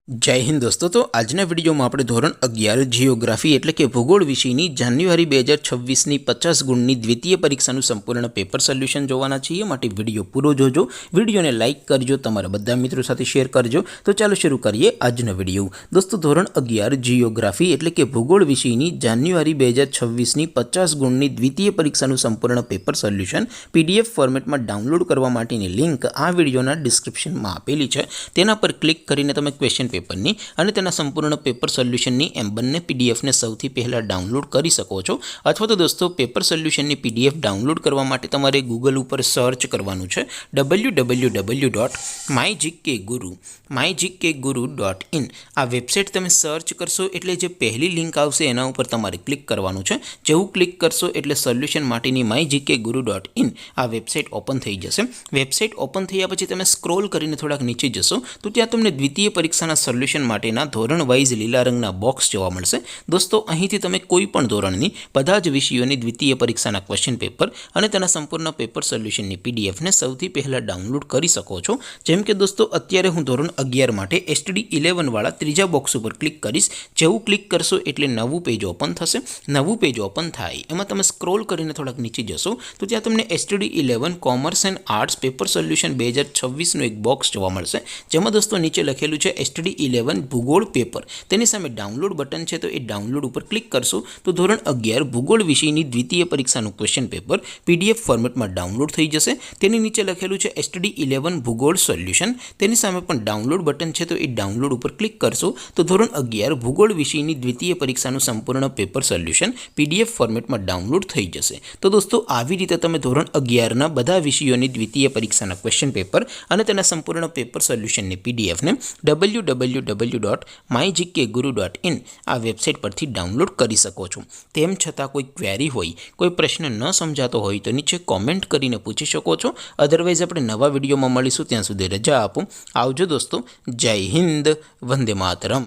जय हिंद दोस्तों। तो आजना विडियो में આપણે ધોરણ 11 જીઓગ્રાફી એટલે કે ભૂગોળ વિષયની જાન્યુઆરી 2026 ની 50 ગુણની દ્વિતીય પરીક્ષાનું સંપૂર્ણ પેપર સોલ્યુશન જોવાના છીએ। માટે વિડિયો પૂરો જોજો, વિડિયોને લાઈક કરજો, તમારા બધા મિત્રો સાથે શેર કરજો। તો ચાલો શરૂ કરીએ આજનો વિડિયો। દોસ્તો ધોરણ 11 જીઓગ્રાફી એટલે કે ભૂગોળ વિષયની જાન્યુઆરી 2026 ની 50 ગુણની દ્વિતીય પરીક્ષાનું સંપૂર્ણ પેપર સોલ્યુશન પીડીએફ ફોર્મેટમાં ડાઉનલોડ કરવા માટેની લિંક આ વિડિયોના ડિસ્ક્રિપ્શનમાં આપેલી છે। તેના પર ક્લિક કરીને તમે ક્વેશ્ચન પેપરની અને તેના સંપૂર્ણ પેપર સોલ્યુશનની એમ બંને પીડીએફને સૌથી પહેલાં ડાઉનલોડ કરી શકો છો। અથવા તો દોસ્તો પેપર સોલ્યુશનની પીડીએફ ડાઉનલોડ કરવા માટે તમારે ગૂગલ ઉપર સર્ચ કરવાનું છે www.mygkguru.in। આ વેબસાઇટ તમે સર્ચ કરશો એટલે જે પહેલી લિંક આવશે એના ઉપર તમારે ક્લિક કરવાનું છે। જેવું ક્લિક કરશો એટલે સોલ્યુશન માટેની mygkguru.in આ વેબસાઇટ ઓપન થઈ જશે। વેબસાઇટ ઓપન થયા પછી તમે સ્ક્રોલ કરીને થોડાક નીચે જશો તો ત્યાં તમને દ્વિતીય પરીક્ષાના સોલ્યુશન માટેના ધોરણ વાઇઝ લીલા રંગના બોક્સ જોવા મળશે। દોસ્તો અહીંથી તમે કોઈ પણ ધોરણની બધા જ વિષયોની દ્વિતીય પરીક્ષાના ક્વેશ્ચન પેપર અને તેના સંપૂર્ણ પેપર સોલ્યુશનની પીડીએફને સૌથી પહેલાં ડાઉનલોડ કરી શકો છો। જેમ કે દોસ્તો અત્યારે હું ધોરણ 11 માટે એસટીડી 11 વાળા ત્રીજા બોક્સ ઉપર ક્લિક કરીશ। જેવું ક્લિક કરશો એટલે નવું પેજ ઓપન થશે। નવું પેજ ઓપન થાય એમાં તમે સ્ક્રોલ કરીને થોડાક નીચે જશો તો ત્યાં તમને STD 11 commerce and arts paper solution 2026નું એક બોક્સ જોવા મળશે। જેમાં દોસ્તો નીચે લખેલું છે એસટીડી 11 ભૂગોળ પેપર। તેની સામે ડાઉનલોડ બટન છે, તો એ ડાઉનલોડ ઉપર ક્લિક કરશો તો ધોરણ 11 ભૂગોળ વિષયની દ્વિતીય પરીક્ષાનું ક્વેશ્ચન પેપર પીડીએફ ફોર્મેટમાં ડાઉનલોડ થઈ જશે। તેની નીચે લખેલું છે એસટીડી 11 ભૂગોળ સોલ્યુશન। તેની સામે પણ ડાઉનલોડ બટન છે, તો એ ડાઉનલોડ ઉપર ક્લિક કરશો તો ધોરણ 11 ભૂગોળ વિષયની દ્વિતીય પરીક્ષાનું સંપૂર્ણ પેપર સોલ્યુશન પીડીએફ ફોર્મેટમાં ડાઉનલોડ થઈ જશે। તો દોસ્તો આવી રીતે તમે ધોરણ 11ના બધા વિષયોની દ્વિતીય પરીક્ષાના ક્વેશ્ચન પેપર અને તેના સંપૂર્ણ પેપર સોલ્યુશનની પીડીએફને www.mygkguru.in આ વેબસાઇટ પરથી ડાઉનલોડ કરી શકો છો। તેમ છતાં કોઈ ક્વેરી હોય, કોઈ પ્રશ્ન ન સમજાતો હોય તો નીચે કોમેન્ટ કરીને પૂછી શકો છો। અધરવાઇઝ આપણે નવા વિડીયોમાં મળીશું, ત્યાં સુધી રજા આપો। આવજો દોસ્તો। જય હિન્દ, વંદે માતરમ।